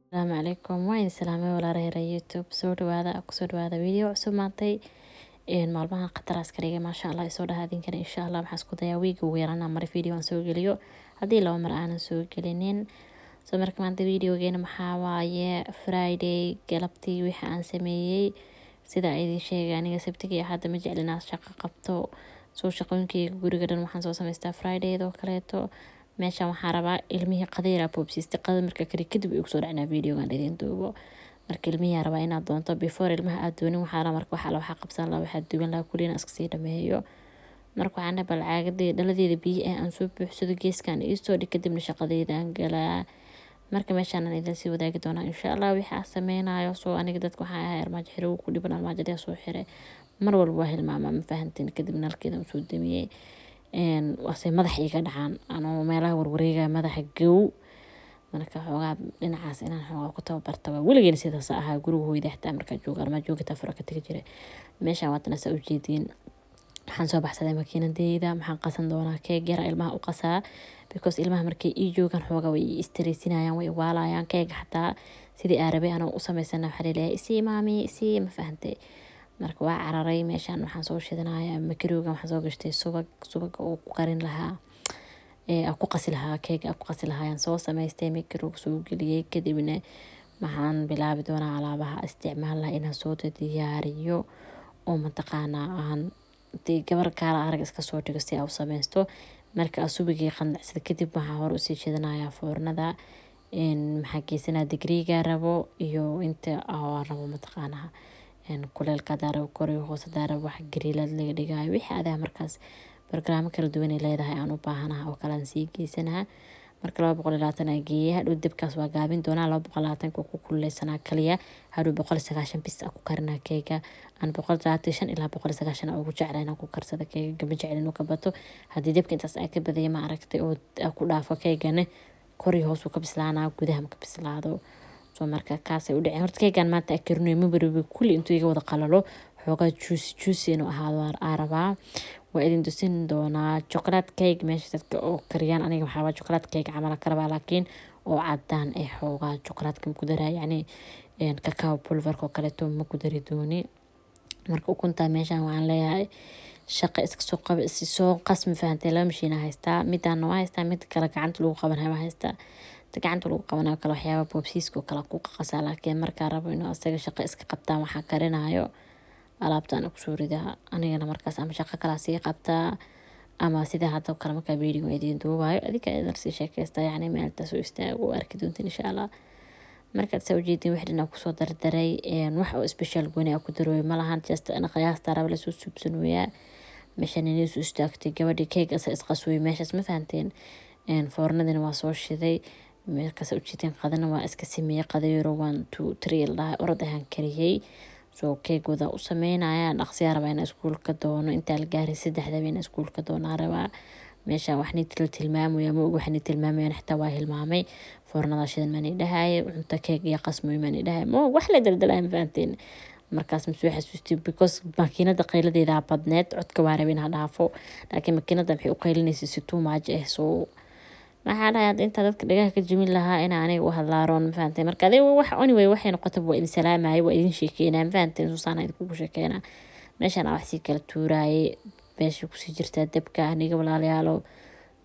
السلام عليكم وين سلامي ولا رهيرة يوتيوب soo dhawaada kusoo dhawaada video cusub maantay maalmahan qatar askariga maasha Allah soo dhahaadin kara insha Allah waxaan isku dayaa week ugu yaraan mar video aan soo geliyo hadii laba mar aanan soo gelinin soo marka maanta videogeena maxaa waaye Friday galabtii wixii aan sameeyay sida ay idin sheegay aniga sabtiga hadda ma jeclina shaqo qabto soo shaqooyinkayga guriga dhan waxaan soo samaystaa Friday oo kaleeto meeshaan waxaan rabaa ilmihii qadayra boobsiista qadar marka kari kadib ugu soo dhacnaa videogan idin duubo marka ilmihii rabaa inaad doonto before ilmaha aad doonin waxaa marka waxa qabsan la waxa duwan la kulina iska sii dhameeyo marka waxaan bal caagadii dhaladeeda biyo aan soo buuxsado geeskan iyo soo dhig kadibna shaqadeeda aan galaa marka meeshaan aan idin sii wadaagi doonaa insha Allah wixii aan sameeynayo soo aniga dadku waxaa ahay armaajo xiro ku dhiban armaajada soo xiray mar walba waa hilmaama ma fahantiin kadibna halkeeda soo damiyay wase madax iga dhacaan anoo meelaha warwareega madaxa gow marka xoogaa dhinacaas inaan xoogaa ku tababarto weligeena sidaas ahaa guriga hooyada xitaa marka jooga ama joogta fara ka tagi jiray meeshaan waadna soo jeedin waxaan soo baxsaday makiinadeyda maxaan qasan doonaa keeg yar ilmaha u qasaa because ilmaha markay ii joogan xoogaa way stressinayaan way waalayaan keeg xataa sidii arabe anoo u sameysana waxa leeyahay isi maami isi ma fahantay marka waa cararay meeshaan waxaan soo shidanayaa makarooga waxaan soo gashtay subag oo ku qarin lahaa ku qasi lahaa keeg ku qasi lahaa soo samaystay makarooga soo geliyay kadibna waxaan bilaabi doonaa alaabaha isticmaal lahaa inaan soo diyaariyo oo mataqaana aan gabar kala arag iska soo dhigo si aan u samaysto marka subagii qandacsada kadib waxaan hor u sii shidanayaa foornada maxaa geesanaa digriga rabo iyo inta aan rabo mataqaana kuleelka daarab koriyo hoos daarab wax gariilad laga dhigayo wixii adaa markaas barnaamij kala duwan ay leedahay aan u baahanahay oo kala sii geysanaha marka 220 ay geeyay hadhow dibkaas waa gaabin doonaa 220 ku kuleysanaa kaliya hadhow 190 bis ku karina keega aan 135 ilaa 190 ugu jeclaa inaan ku karsado keega gaba jeclin ka bato hadii dibka intaas ay ka badiyay ma aragtay oo ku dhaafo keegana koriyo hoos ka bislaanaa gudaha ma ka bislaado soo marka kaas ay u dhaceen horta keegan maanta akarnay ma bari kulli intuu iga wada qalalo xoogaa juice inuu ahaado arabaa waa idin tusin doonaa chocolate cake meesha dadka oo kariyaan aniga waxaa waa chocolate cake camal karabaa laakiin oo cadaan xoogaa chocolate ku daraa yani cacao pulver ko kale to ma ku dari dooni marka ukunta meeshaan waan leeyahay shaqo iska soo qab soo qasmi faantay la mashina haystaa midaan waa haystaa mid kala gacanta lagu qabanay waa haystaa gacanta lagu qabanayo kala waxyaabo boobsiiska kala ku qasaa laakiin marka rabo inuu asaga shaqo iska qabtaan waxa karinayo alaabtaan ku soo ridaa anigana markaas ama shaqo kala sii qabtaa ama sida hadda kala marka video idin duubayo adika idin si sheekaysta yani meel taas u istaago arki doontiin insha Allah marka soo jeedin wixina ku soo dardaray wax oo special gooni ah ku darooy malahan just ana qiyaasta rabo la soo subsanooya meeshan inay soo istaagtay gabadhi cake isqasooy meeshas ma fahanteen foornadina waa soo shiday markaas u jeedin qadana waa iska sameeyay qadayro 1 2 3 la ordahan kariyay soo keegooda u sameynaya dhaqsiya raba in iskuulka doono inta la gaaray 3 habeen iskuulka doona raba meesha waxni tilmaamayo ma waxni tilmaamayo xitaa waa hilmaamay foornada shidan mani dhahay cunta keeg iyo qasmo mani dhahay ma wax la daldalay faanteen markaas masuu xasuustay because makiinada qayladeeda badneed codka waa rabin ha dhaafo laakiin makiinada waxay u qaylinaysaa si too much soo maxaa dhahayd inta dadka dhagaha ka jimin lahaa in aniga u hadlaaroon faantay marka adeeg wax anyway waxay noqotay waa in salaamay waa idin sheekeynaa faantay suusaana idin ku sheekeynaa meeshan wax si kala tuuraay beesha ku sii jirta dabka aniga walaalayaalo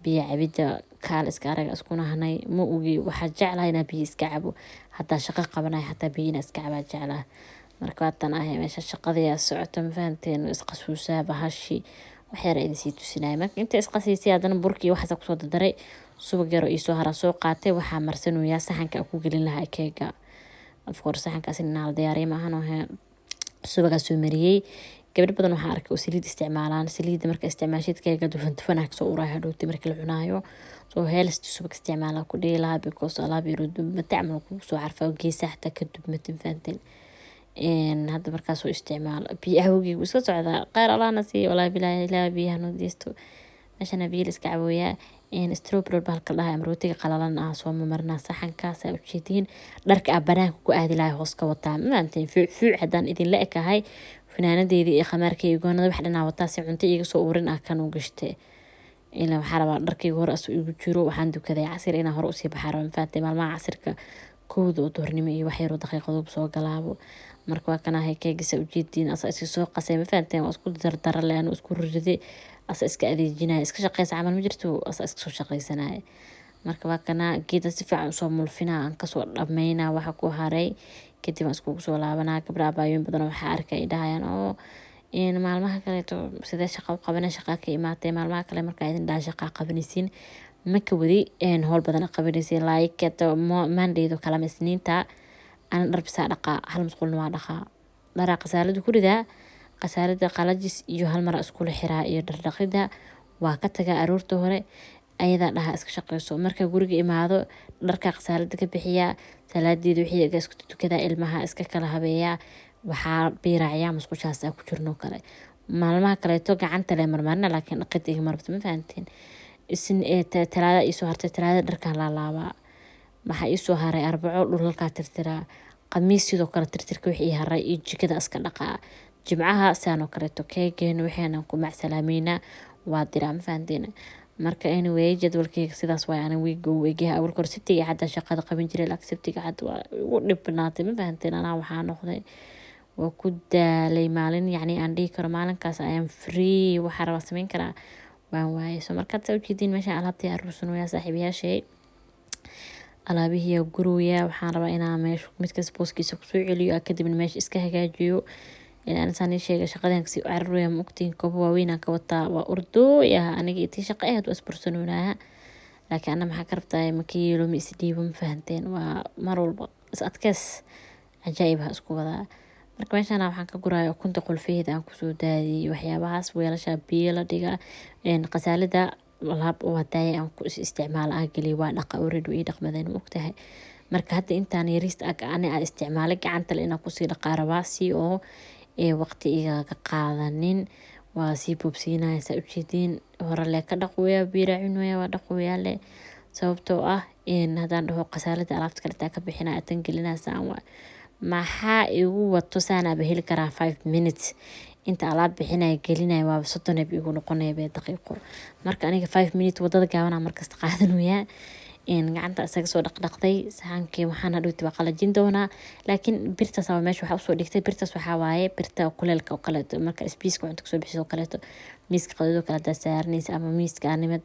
biyo cabida kaal iska arag isku nahnay ma ogi waxa jeclahay inaan biyo iska cabo hatta shaqo qabanay hatta biyo iska cabo jeclaa marka tan ah meesha shaqada socoto faanteen isqasuusaa bahashi waxay raadin si tusinay marka inta isqasiisay hadana burkii waxa ku soo daray subag yar oo soo hara soo qaatay waxa marsanooya saxanka ku gelin lahaa keega of course saxankaas inaan la diyaariyo ma ahan oo subaga soo mariyay gabadh badan waxa arkay oo saliid isticmaalaan saliid marka isticmaashid keega dufan soo uraahay dhowti marka la cunaayo soo heelst subag isticmaala ku dheelaa because alaab yar ma tacmal ku soo carfa geesaha ta ka dubmatin faanteen hadda markaas oo isticmaal biyahoogi iska socda qaar alaana si wala bilaahi la biyaha diisto meeshana biyo iska cabooya strawberry balka dhahay amrootiga qalalan soo marna saxankaas ay u jeedin dharka banaanka ku aadi lahay hoos ka wataa maantay fiic hadan idin la ekahay fanaanadeedii iyo khamaarkii goonada wax dhanaa wataa si cunto iga soo urin kan u gashtay ilaa waxa rabaa dharkii hore igu jiro waxaan dukaday casir inaan hore u sii baxaro maantay maalmaha casirka kowda oo duhurnimo iyo wax yar oo daqiiqado soo galaabo marka waa kana hay keegisa ujeedin asa iska soo qasay ma fahanteen waa isku dardar leh anu isku riday asa iska adeejinay iska shaqeysa camal ma jirto asa iska soo shaqeysanay marka waa kana geeda si fiican soo mulfina aan ka soo dhameeyna waxa ku haray kadib aan isku soo laabanaa gabdha abaayeen badan waxa arkay dhahayaan oo in maalmaha kale to sidee shaqo qabanay shaqa ka imaatay maalmaha kale marka idin dhaa shaqa qabanaysiin marka wadi howl badan qabanaysiin like to Monday kala misniinta aan dharbisa dhaqa hal masquulna waa dhaqa dhara qasaalada ku ridaa qasaalada qalajis iyo hal mar isku xiraa iyo dhaqida waa ka taga aroorta hore ayada dhaha iska shaqeyso marka guriga imaado dharka qasaalada ka bixiya salaadeedu wixii isku tukada ilmaha iska kala habeeya waxaa biiracaya musqushaas ku jirno kale maalmaha kale to gacanta le marmarna laakiin dhaqid iga marabto ma fahanteen isin talaada isoo hartay talaada dharkan la laaba waxa isoo haray arbaco dhulalka tirtira qamiis sidoo kale tirtirka wixii haray iyo jikada iska dhaqa jimcaha saano kale to keegeen waxaan ku macsalaameena waa diraa ma fahanteen marka anyway jadwalkayga sidaas way aan weegaha awal kor sabtiga hadda shaqada qaban jiray laakiin sabtiga hadda waa ugu dhibnaatay ma fahanteen anaa waxaa noqday waa ku daalay maalin yacni aan dhihi karo maalinkaas ayaan free waxaa rabaa samayn karaa waan waaye so markaad saa ujeediin meeshaan alaabtii aruursan waya saaxiibayaashay alaabihii guraya waxaan rabaa inaan meesha midkas booskiisa kusoo celiyo kadibna meesha iska hagaajiyo inaan insaan sheegay shaqadan kasi carruuraya mugtiin koob waaweyn aan ka wataa waa urdooya aniga intii shaqo aad u asbursanoonaha laakiin ana maxaa ka rabtaa makiilo ma isdhiibo ma fahanteen waa mar walba is adkeys cajaa'ib ha isku wadaa marka meeshaan waxaan ka gurayo ukunta qolfeeda aan kusoo daadiyay waxyaabahaas weelasha biyo la dhiga qasaalada laab waa daaya aan ku isticmaal aan geliyo waa dhaqa already ii dhaqmadeen mogtahay marka hadda intaan yariista aan isticmaalay gacanta le inaan kusii dhaqaa rabaa si oo waqti iga qaadanin waa sii boobsiinaya saa ujeediin hore le ka dhaqooya biiraacinoya waa dhaqooya le sababtoo ah haddaan dhaho qasaalada alaabta kale taa ka bixinaa atan gelinaa saan waa maxaa igu wato saanaaba heli karaa 5 minutes inta alaab bixinaya gelinaya waa 30 igu noqonaya bee daqiiqo marka aniga 5 minutes wadada gaabana markasta qaadanaya gacanta isaga soo dhaqdhaqday saxankii waxaan hadhowti waa qalajin doonaa laakiin birtaas waa meesha waxaa usoo dhigtay birtaas waxaa waaye birta kuleelka oo kaleeto marka spiiska cunta kasoo bixiso kaleeto miiska qadado kale hadaa saaranaysa ama miiska animad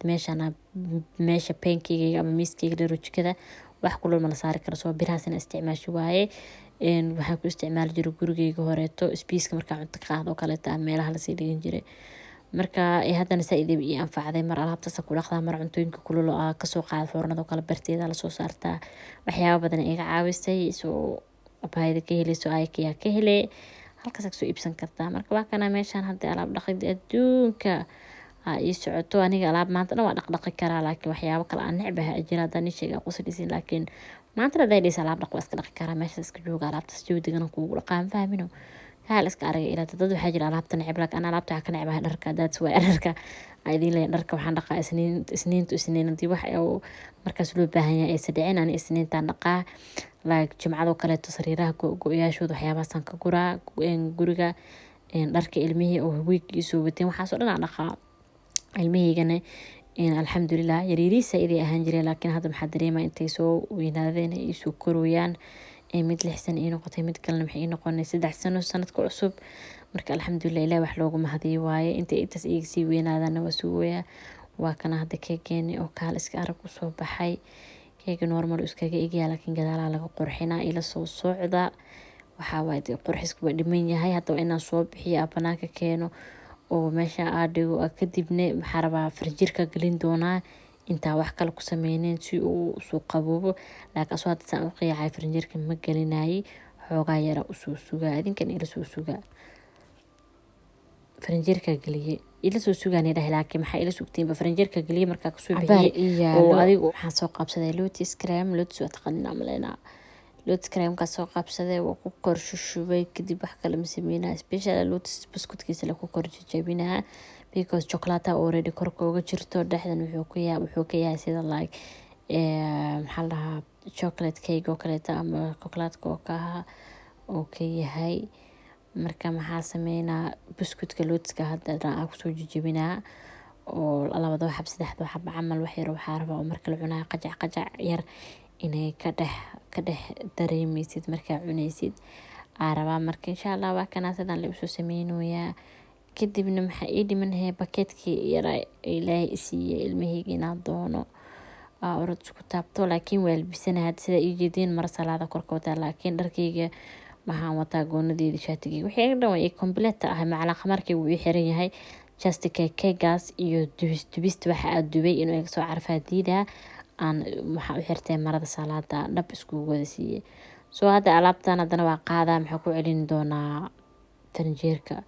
meesha peenkeyga ama miiskeyga dharo jikada wax kulul ma la saari karo soo birahaasina isticmaashi waaye waxaan ku isticmaali jiray gurigeyga horeeto spiiska markaa cunta ka qaado kaleeto ama meelaha lasii dhigan jiray marka haddana saa-id ii anfacday mar alaabtaas ku dhaqdaa mar cuntooyinka kulul oo kasoo qaada foornada kale barteeda lasoo saartaa waxyaaba badan iga caawisay soo abaayada ka helayso aykayaa ka hele halkaas kasoo iibsan kartaa marka waa kana meeshaan hadda alaab dhaqid adduunka ii socoto aniga alaab maanta dhan waa dhaqdhaqi karaa laakiin waxyaabo kale aan necbaha jira haddaan ii sheega qusadhisin laakiin maanta haday dhis alaab dhaq waa iska dhaqi karaa meesha iska jooga alaabtaas jawi degan kuugu dhaqaan fahmino hal iska aragay ilaa dad waxaa jira alaabta neceb laakiin ana alaabta waxaa ka necbahay dharka that's why dharka idin leeyahay dharka waxaan dhaqaa isniin hadii wax markaas loo baahan yahay aysa dhicin ani isniintaan dhaqaa like jimcado kaleeto sariiraha go-yaashooda waxyaabahaasaan ka guraa guriga dharka ilmihii oo wiigii soo wateen waxaasoo dhan aan dhaqaa ilmihiigana alxamdulilah yariiriisa iday ahaan jiray laakiin hadda maxaa dareemaa intay soo weynaadeen ay soo korooyaan mid 6 sano ii noqotay mid kalena maxay ii noqonay 3 sano sanadka cusub marka alxamdulilah ilaah wax loogu mahadiyo waaye intay intaas iga sii weynaadana waa sugaya waa kana hadda keegeeni oo kaal iska arag u soo baxay keega normal iskaga egaya laakiin gadaala laga qurxinaa ila soo socda waxa waaye qurxisku waa dhiman yahay hadda waa inaan soo bixiyo banaanka keeno oo meesha aadhigo kadibna waxaa rabaa farjirka gelin doonaa intaa wax kale ku sameyneen si uu soo qaboobo laakiin asoo hadda saan u qiyaacay farjirka ma gelinayay xoogaa yara usoo sugaa idinkan ila soo sugaa farjirka geliyay ila soo sugaan dhahay laakiin maxaa ila sugteenba farjirka geliyay markaa kasoo bixiyay oo adigu waxaan soo qabsaday lotus cream lotus waa taqaanina malena lotus cream ka soo qabsaday waa ku kor shushubay kadib wax kale ma sameynaa special lotus buskutkiisa la ku kor jajabinaa because chocolate already korka uga jirto dhexdan wuxuu ka yahay sida like maxaa la dhahaa chocolate cake oo kaleeto ama chocolate oo ka yahay marka maxaa sameynaa buskutka lotuska hadda aan kusoo jajabinaa oo labada xab saddexda xab camal wax yar waxaa rabaa oo marka la cunaa qajac yar inay ka dhex dareemaysid markaa cunaysid rabaa. marka insha allah waa kana sidaan la usoo sameynooyaa. kadibna maxaa ii dhimanahaya bakeedkii yaraa ilaahay isiiye ilmahayga inaan doono orod isku taabto. laakiin waa labisanahay hadda sida ii jeediin mara salaada korka wataa, laakiin dharkayga waxaan wataa goonadeeda shaatigayga wixii dhan way complete ah. macala qamarkayga wuu ii xiran yahay, just keegaas iyo dubista waxa aad dubay inuu iga soo carfaa diidaa aan waxaa u xirtay marada salaada dhab iskugu wada siiyey. soo hadda alaabtan haddana waa qaadaa, maxaa ku celin doonaa tanjeerka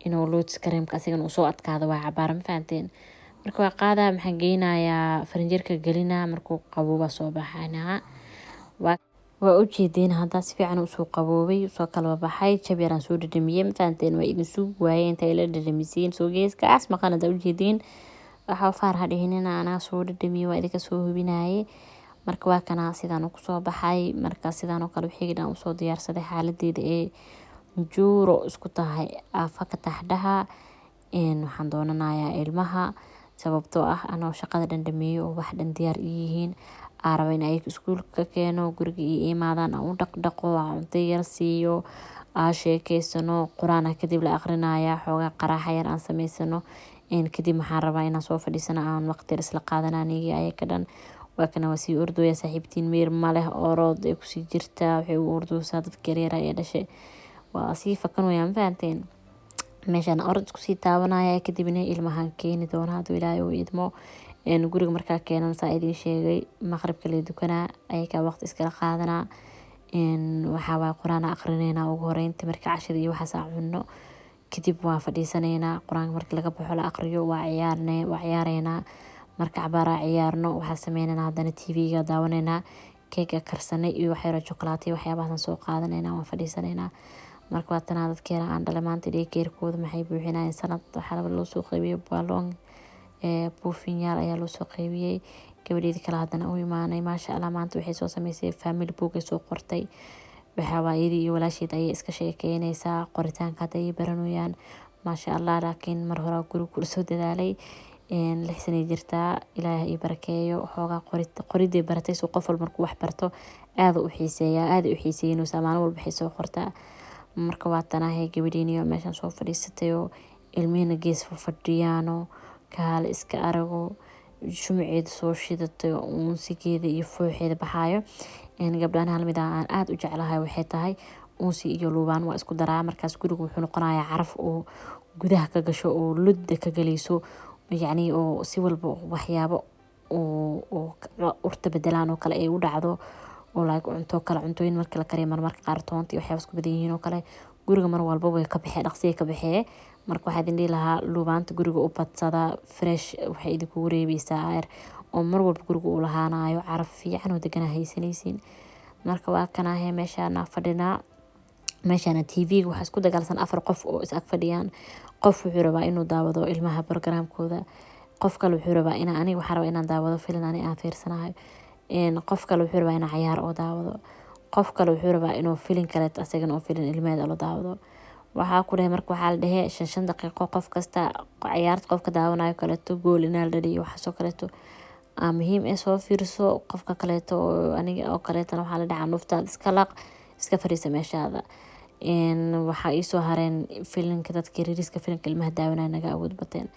inuu lotus kareemka asigana uu soo adkaado waa cabaar, ma fahanteen. marka waa qaadaa maxaan geynayaa farinjeerka gelinaa, markuu qabooba soo baxaynaa. waa u jeedeen haddaa si fiican usoo qaboobay usoo kala baxay. jab yaraan soo dhadhamiyey, ma fahanteen. waa idin suug waayey intay la dhadhamisiin soo geeskaas maqan haddaa u jeedeen waxaa faar hadhihinina anaa soo dhadhamiyey waa idinka soo hubinaayey. marka waa kana sidaan kusoo baxay. marka sidaan oo kale wixii dhan usoo diyaarsaday xaaladeeda ee juuro isku tahay afaka taxdhaha. waxaan doonanayaa ilmaha sababtoo ah anoo shaqada dhan dhameeyo oo wax dhan diyaar yihiin raba in ayaga iskuulka ka keeno guriga ii imaadaan aan u dhaqdhaqo aan cunto yar siiyo sheekeysano quraan kadib la aqrinaya xoogaa qaraaxa yar aan sameysano. kadib waxaan rabaa inaan soo fadhiisano aan waqti isla qaadana anigii ayaga dhan. waa kana waa sii ordooya saaxiibtiin meer maleh orod ay kusii jirtaa waxay u ordoosaa dadka yaryara ee dhashay waa sii fakan wayaan, ma fahanteen. meeshaan orod isku sii taabanaya kadibna ilmahan keeni doona hadduu ilaahay uu idmo. guriga markaa keenan saa idiin sheegay maqribka la dukanaa ayagaa waqti iskala qaadanaa. waxaa waa quraan aqrineynaa ugu horeynta marka cashada iyo waxaas cunno. kadib waa fadhiisanaynaa quraanka marka laga baxo la aqriyo waa ciyaareynaa. marka cabaaraa ciyaarno waxaa sameynanaa haddana tv-ga daawanaynaa. keega karsanay iyo waxyaro chocolate waxyaabahasan soo qaadanaynaa waan fadhiisanaynaa. marka waa tanaa dadkeena aan dhalay maanta dheekeerkooda maxay buuxinayeen sanad waxaa loo soo qaybiyey baalon buufinyaal ayaa loo soo qaybiyey. gabadheedii kale haddana u imaanay maasha allah maanta waxay soo sameysay family book ay soo qortay. waxaa iyadii iyo walaasheed ayay iska sheekeynaysaa qoritaanka hadda ay baranayaan maasha allah. laakiin mar hore guriga kula soo dadaalay 6 sanay jirtaa ilaahay ii barakeeyo. xoogaa qoridii baratay soo qof walba markuu wax barto aad u xiiseeyaa maalin walba waxay soo qortaa. marka waa tanahay gabadheeniyo meeshaan soo fadhiisatayo ilmihina gees fadhiyaano kaale iska arago shumaceeda soo shidatay unsigeeda iyo fooxeeda baxaayo. gabdhahan hal mid aan aad u jeclahay waxay tahay unsi iyo luubaan waa isku daraa. markaas guriga wuxuu noqonayaa caraf oo gudaha ka gasho oo ludda ka galayso yacni oo si walba waxyaabo oo urta bedelaan oo kale ay u dhacdo oo like cunto kale cuntooyin marka la kariyo marmarka qaar toonta iyo waxyaabo isku badan yihiin oo kale guriga mar walba way ka baxee dhaqsiga ka baxee. marka waxaa idin dhihi lahaa luubaanta guriga u badsada fresh waxay idinku wareebaysaa air oo mar walba guriga uu lahaanayo caraf fiican oo degan haysanaysiin. marka waa kanaahe meeshaana fadhinaa. meeshaana tv-ga waxaa isku dagaalsan 4 qof oo is ag fadhiyaan. qof wuxuu rabaa inuu daawado ilmaha programkooda, qof kale wuxuu rabaa aniga waxaan rabaa inaan daawado filim aan fiirsanayo. qof kale wuxuu rabaa inaan ciyaar oo daawado. qof kale wuxuu rabaa inuu filim kale asagana oo filim ilmeed la daawado. waxaa ku dhahay marka waxaa la dhahay 5 daqiiqo qof kasta ciyaarta qofka daawanayo kaleeto gool inaa la dhaliyo waxaasoo kaleeto muhiim ee soo fiirso. qofka kaleeto aniga oo kaleetana waxaa la dhahaa nuftaada iska laq iska fariisa meeshaada. waxaa ii soo hareen filimka dadka yariiska filimka ilmaha daawanaya naga awood bateen.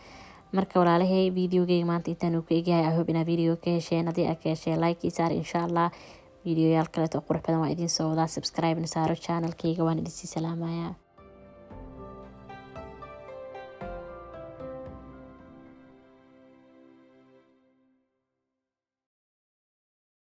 marka walaalahay videogeyga maanta intaan uu ka egyahay I hope inaa video ka hesheen. haddii aad ka hesheen like ii saar insha allah. videoyaal kaleeto qurux badan waa idiin soo wadaa. subscribe na saaro channelkayga waan idin sii salaamayaa.